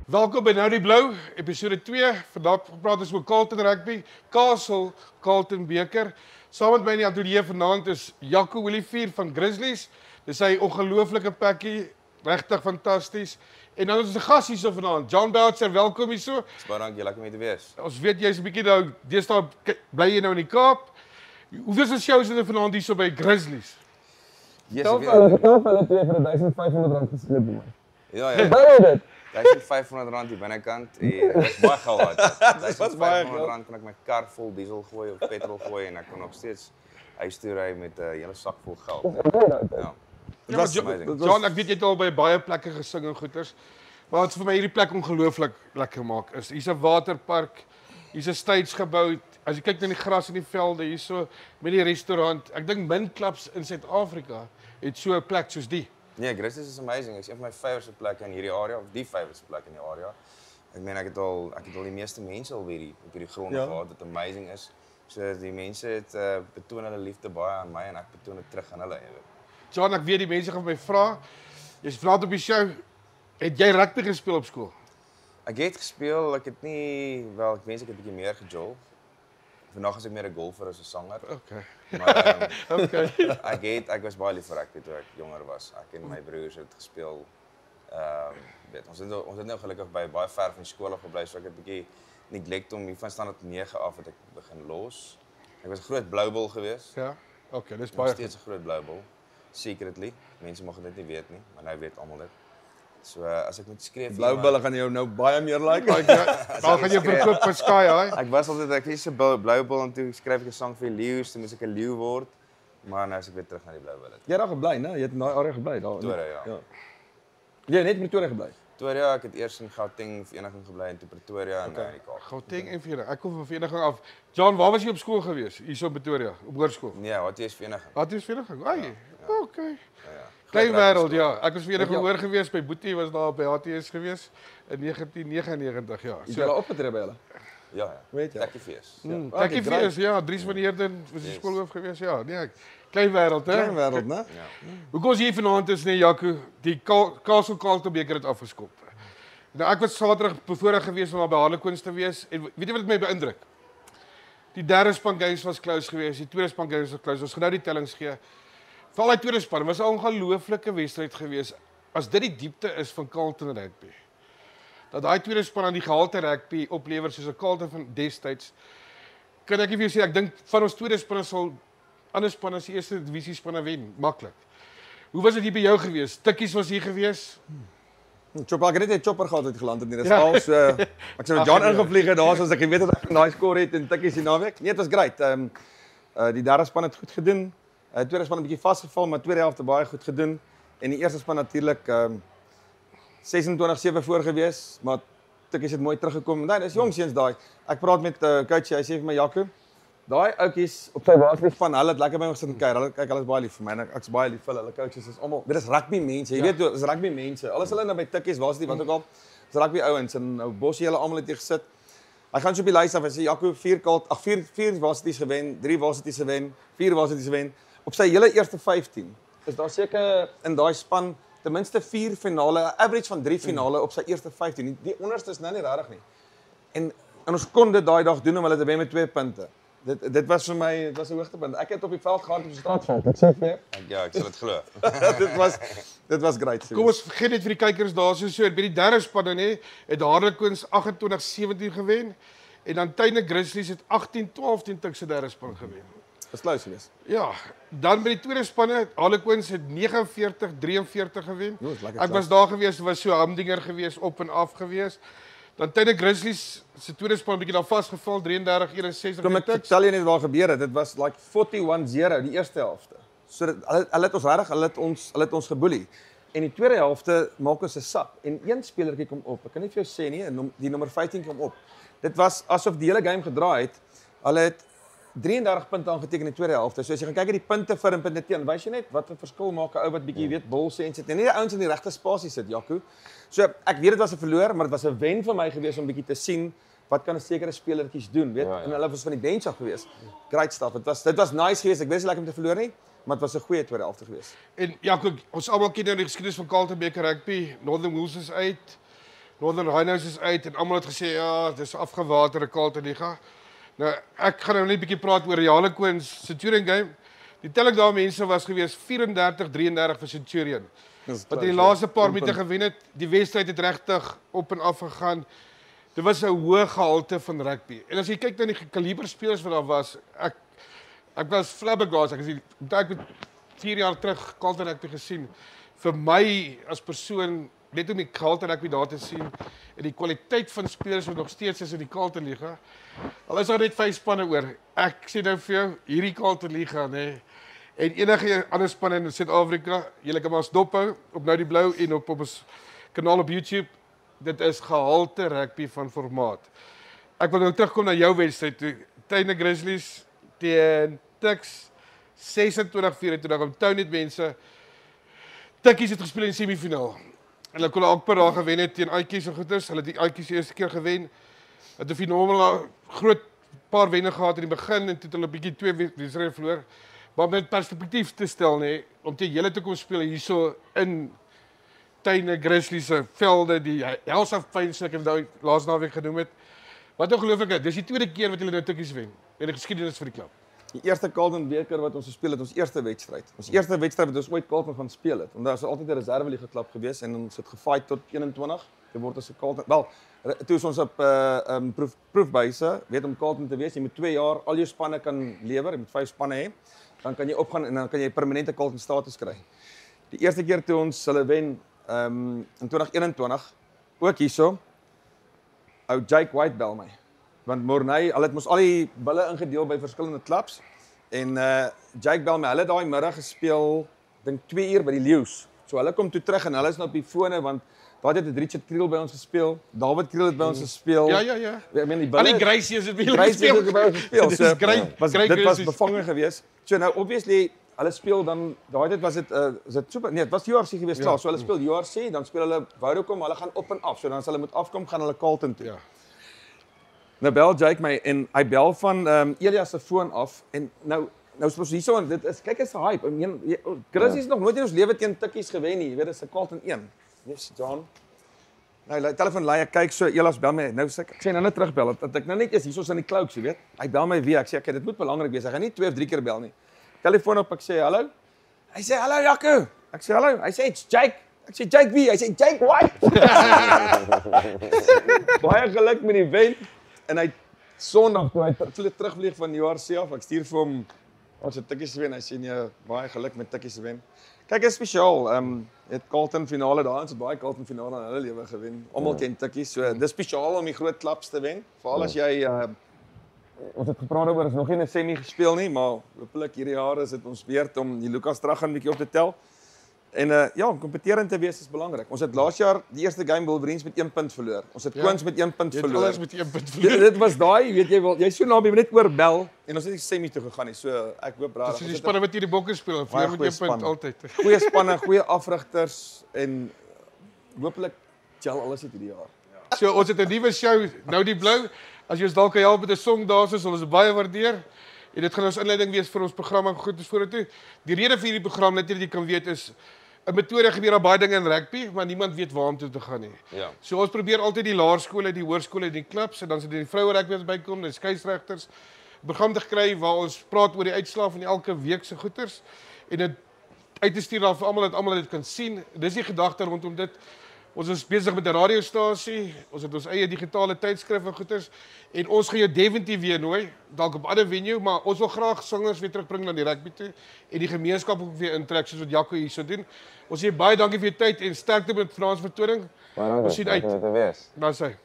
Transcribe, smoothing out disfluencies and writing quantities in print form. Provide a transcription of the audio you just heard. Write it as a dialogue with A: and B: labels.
A: Welkom by Nou die Blou, episode 2. Vandag praat ons oor Carlton Rugby, Castle Carlton beker. Saam met my in die ateljee vanaand is Jaco Olivier van Grizzlies. Dis hy ongelooflike pakkie, regtig fantasties. En dan is ons 'n gas hierso vanaand, John Boutser, welkom hierso.
B: Baie dankie, lekker om hier te wees.
A: Ons weet jy's 'n bietjie nou, deesdae bly jy nou in die Kaap. Hoeveel shows het jy vanaand hierso by Grizzlies?
B: Yes,
C: Hulle twee vir R1500 geskryf man.
B: Ja,
C: Baie dit.
B: R1500 hier binnekant. Dit was baie geld. Dit was baie geld. Kon ek my kar vol diesel gooi of petrol gooi en ek kon nog steeds huis toe ry met 'n hele sak vol geld. Ja.
A: Ja, John, ek weet jy het al by baie plekke gesing en goeters. Maar wat vir my hierdie plek ongelooflik lekker maak is, hier's 'n waterpark, hier's 'n stage gebou. As jy kyk na die gras en die velde hierso met die restaurant, ek dink min clubs in Suid-Afrika het so 'n plek soos die.
B: Nee, Grizzlies is amazing. Dit is een van my favourite plekke in hierdie area of die favourite plek in die area. Ek meen ek het al die meeste mense al weer op hierdie grond gehad wat amazing is. So die mense het betoon hulle liefde baie aan my en ek betoon dit terug aan hulle, jy weet.
A: John, ek weet die mense gaan my vra, jy's vanaand op die show, het jy rugby gespeel op skool?
B: Ek het gespeel, ek het nie, wel ek wens ek het 'n bietjie meer gejol. Vandag is ek meer 'n golfer as 'n sanger.
A: Okay.
B: Maar
A: Okay.
B: ek was baie lief vir rugby toe ek jonger was. Ek en my broers het gespeel. Weet ons het nou gelukkig by baie ver van skole gebly, so ek het 'n bietjie neglect om hier van standaard 9 af het ek begin los. Ek was 'n groot bloubol geweest.
A: Ja. Okay, dis
B: Nog
A: baie
B: steeds 'n groot bloubol. Secretly. Mense mag dit nie weet nie, maar nou weet almal dit. So as ek moet skree vir
C: Bloubulle gaan jou nou baie meer like.
A: Dan gaan jy verkoop vir Sky, hè?
B: Ek was altyd ek is 'n bloubol en toe skryf ek 'n sang vir leeu's, toe moes ek 'n leeu word. Maar nou is ek weer terug na die bloubulle.
C: Jy het daar gebly, né? Jy het in daai area gebly daar.
B: Pretoria, ja.
C: Jy het net in Pretoria gebly.
B: Pretoria, ek het eers in Gauteng vereniging gebly en toe Pretoria en nou in die Kaap.
A: Gauteng en vereniging. Ek kom van vereniging af. John, waar was jy op skool gewees? Hierso in Pretoria, op hoërskool.
B: Nee, wat is vereniging?
A: Wat is vereniging? Ai. Okay.
B: Ja.
A: Klein wêreld, ja. Ek was vereniging hoor gewees by Boetie, was daar by HTS gewees in 1999, ja.
C: Jy het hulle opgetree by hulle.
B: Ja.
C: Weet jy?
B: Tekkie fees. Ja.
A: Tekkie fees, ja, Dries van Heerden was die skoolhoof gewees, ja. Nee, klein wêreld, hè.
C: Klein wêreld, né?
B: Ja.
A: Hoekom is hier vanaand is nee Jaco, die Castle Carlton beker het afgeskop. Nou ek was Saterdag bevoorreg gewees om daar by Harlequins te wees en weet jy wat my beïndruk? Die derde span games was close geweest, die tweede span games was close. Ons gaan nou die tellings gee. Veral die tweede span was 'n ongelooflike wedstryd geweest. As dit die diepte is van Carlton Rugby. Dat daai tweede span aan die gehalte rugby oplewer soos 'n Carlton van destyds. Kan ek vir jou sê ek dink van ons tweede spanne sal ander spanne as die eerste divisie spanne wen, maklik. Hoe was dit hier by jou geweest? Tikkies was hier geweest.
C: Chopper, ek het net 'n chopper gehad uit geland in die restal, so ek sou met Jan ingevlieg het daar soos ek geweet het ek daai score het en tikkies die naweek. Nee, dit was great. Die derde span het goed gedoen. Tweede span 'n bietjie vasgeval, maar tweede helfte baie goed gedoen. En die eerste span natuurlik 26-7 voor gewees, maar tikkies het mooi teruggekom. Nee, dis jong seuns daai. Ek praat met coach, hy sê vir my Jaco, daai ouetjies op sy basisspan, hulle het lekker by my gesit en kyk. Hulle is baie lief vir my en ek's baie lief vir hulle. Hulle coaches is almal, dit is rugby mense. Jy weet, dis rugby mense. Alles hulle nou by tikkies, waar is dit wat ook al? Dis rugby ouens en nou Bossie hulle almal het hier gesit. Hy gaan so op die lys af en sê Jaco 4 varsities gewen, 3 varsities gewen, 4 varsities gewen. Op sy hele eerste 15 is daar seker in daai span ten minste 4 finale, 'n average van 3 finale op sy eerste 15. Die onderste is nou nie regtig nie. En ons kon dit daai dag doen om hulle te wen met 2 punte. Dit was vir my, dit was 'n hoogtepunt. Ek het op die veld gehard op die straatveld. Ek sê vir
B: Ja, ek sal dit glo.
C: dit was great.
A: Kom ons vergeet net vir die kykers daarso so by die derde spanne nê, het Harlequins 28-17 gewen en dan Tuine Grizzlies het 18-12 teen Tuks se derde span gewen.
C: Dis close geweest.
A: Ja, dan by die tweede spanne, Harlequins het 49-43 gewen.
C: Jo, is lekker
A: Ek was daar gewees, was so hamdinger gewees, op en af gewees. Dan Tuine Grizzlies se tweede span bietjie daar vasgeval, 33-61
C: Kom
A: teen
C: ek
A: Tuks.
C: vertel jy net waar gebeur het. Dit was like 41-0 die eerste helfte. So hulle het ons regtig, hulle het ons geboelie. En die tweede helfte maak ons 'n sap en een spelertjie kom op. Ek kan nie vir jou sê nie, die nommer 15 kom op. Dit was asof die hele game gedraai het. Hulle het 33 punte aangeteken in die tweede helfte. So as jy gaan kyk na die punte vir en punte teen, wys jy net wat 'n verskil maak 'n ou wat bietjie weet bol sê en sit. En nie die ouens in die regte spasie sit, Jaco. So ek weet dit was 'n verloor, maar dit was 'n wen vir my gewees om bietjie te sien wat kan 'n sekere spelertjies doen, weet?
B: Ja.
C: En hulle was van die bench af gewees. Great stuff. Dit was nice geweest. Ek wens nie lekker om te verloor nie, maar dit was 'n goeie tweede helfte geweest.
A: En ja, ons almal ken nou die geskiedenis van Carlton beker rugby. Northern Wolves is uit. Northern Rhinos is uit en almal het gesê ja, dis afgewaterde Carlton Liga. Nou ek gaan nou net 'n bietjie praat oor die Harlequins Centurion game. Die telling daar mense was gewees 34-33 vir Centurion. Wat in die laaste paar minute gewen het, die wedstryd het regtig op en af gegaan. Dit was 'n hoë gehalte van rugby. En as jy kyk na die kaliber spelers wat daar was, ek was flabbergasted. Ek het 4 jaar terug Carlton rugby gesien. Vir my as persoon net om die Carlton rugby daar te sien en die kwaliteit van spelers wat nog steeds is in die Carlton Liga. Al is daar net 5 spanne oor. Ek sê nou vir jou, hierdie Carlton Liga, nê. En enige ander spanne in Suid-Afrika, julle kan maar ons dophou op Nou die Blou en op ons kanaal op YouTube. Dit is gehalte rugby van formaat. Ek wil nou terugkom na jou wedstryd toe. Tyne Grizzlies teen Tuks 26-24. Onthou net mense, Tukkies het gespeel in die semifinaal. En hulle kon ook per daar gewen het teen Aitjies en goeders. Hulle het die Aitjies eerste keer gewen. Het 'n fenomenale groot paar wenne gehad in die begin en toe het hulle 'n bietjie 2 wedstryde verloor. Maar met perspektief te stel nê, om teen julle te kom speel hierso in Tyne Grizzlies se velde, die Hells of Pain soos ek dit nou laas naweek genoem het. Wat ongelooflik, dis die tweede keer wat hulle nou Tukkies wen in die geskiedenis vir die klub.
C: Die eerste Carlton beker wat ons gespeel het, ons eerste wedstryd. Ons eerste wedstryd wat ons ooit Carlton gaan speel het. Want daar was altyd 'n reserveliga klub gewees en ons het gefight tot 21. Dit word as 'n Carlton. Wel, toe is ons op proefbuise, weet om Carlton te wees, jy moet 2 jaar al jou spanne kan lewer, jy moet 5 spanne hê. Dan kan jy opgaan en dan kan jy permanente Carlton status kry. Die eerste keer toe ons hulle wen in 2021 ook hierso. Ou Jake White bel my. Want Morney, hulle het mos al die bulle ingedeel by verskillende klubs en Jake bel my. Hulle het daai middag gespeel, dink 2 uur by die Leeu's. So hulle kom toe terug en hulle is nou op die fone want daai het Richard Kriel by ons gespeel. David Kriel het by ons gespeel.
A: Ja.
C: Ek meen die bulle.
A: Al die Gracies het by hulle gespeel.
C: Dit was bevange geweest. So nou obviously hulle speel dan daai tyd was dit super. Nee, dit was URC geweest klaar. So hulle speel URC, dan speel hulle Vodacom, hulle gaan op en af. So dan as hulle moet afkom, gaan hulle Carlton toe.
A: Ja.
C: Nou bel Jake my en hy bel van Elias se foon af en nou spesifiek hierso en dit is kyk is 'n hype. Ek meen Grizzlies is nog nooit in ons lewe teen Tukkies gewen nie. Jy weet dit is 'n Carlton 1. Yes, John. Nou die telefoon lui ek kyk so Elias bel my. Nou sê ek sê nou net terugbel dat ek nou net is hierso in die clouds, jy weet. Hy bel my weer. Ek sê okay, dit moet belangrik wees. Hy gaan nie 2 of 3 keer bel nie. Telefoon op, ek sê hallo. Hy sê hallo Jaco. Ek sê hallo. Hy sê it's Jake. Ek sê Jake wie? Hy sê Jake White. Baie geluk met die wen. En hy Sondag toe hy terugvlieg van URC af, ek stuur vir hom ons het Tukkies wen. Hy sê nee, baie geluk met Tukkies wen. Kyk, is spesiaal. Het Carlton finale daar, ons het baie Carlton finale in hulle lewe gewen. Almal ken Tukkies. So dis spesiaal om die groot klubs te wen. Veral as jy ons het gepraat oor, is nog nie 'n semi gespeel nie, maar hopelik hierdie jaar is dit ons beurt om die Lucas Drag gaan 'n bietjie op te tel. En ja, om kompeterend te wees is belangrik. Ons het laas jaar die eerste game Wolverines met 1 punt verloor. Ons het Queens met 1 punt verloor.
A: Alles met 1 punt verloor.
C: Dit was daai, weet jy wel, jy's so naby net oorbel en ons het nie semi toe gegaan nie. So ek hoop rarig.
A: Dis die spanne wat hier die bokke speel, vir met 1 punt altyd.
C: Goeie spanne, goeie afrigters en hopelik gel alles uit hierdie jaar.
A: So ons het 'n nuwe show, Nou die Blou. As jy ons dalk kan help met 'n song daarso, sal ons dit baie waardeer. En dit gaan ons inleiding wees vir ons program en goed is vorentoe. Die rede vir hierdie program net jy kan weet is 'n metode gebeur daar baie dinge in rugby, maar niemand weet waar om toe te gaan nie.
B: Ja.
A: So ons probeer altyd die laerskole, die hoërskole, die klubs en dan sit die vroue rugby bykom, die skeieregters. Program te kry waar ons praat oor die uitslae van elke week se goeters en dit uit te stuur daar vir almal dat almal dit kan sien. Dis die gedagte rondom dit. Ons is besig met 'n radiostasie, ons het ons eie digitale tydskrif en goeters en ons gaan jou definitief weer nooi, dalk op 'n ander venue, maar ons wil graag sangers weer terugbring na die rugby toe en die gemeenskap ook weer intrek soos wat Jaco hierso doen. Ons sê baie dankie vir jou tyd en sterkte met Frans vertoning.
B: Baie dankie.
A: Ons sien uit.
B: Dit te wees.
A: Dan sê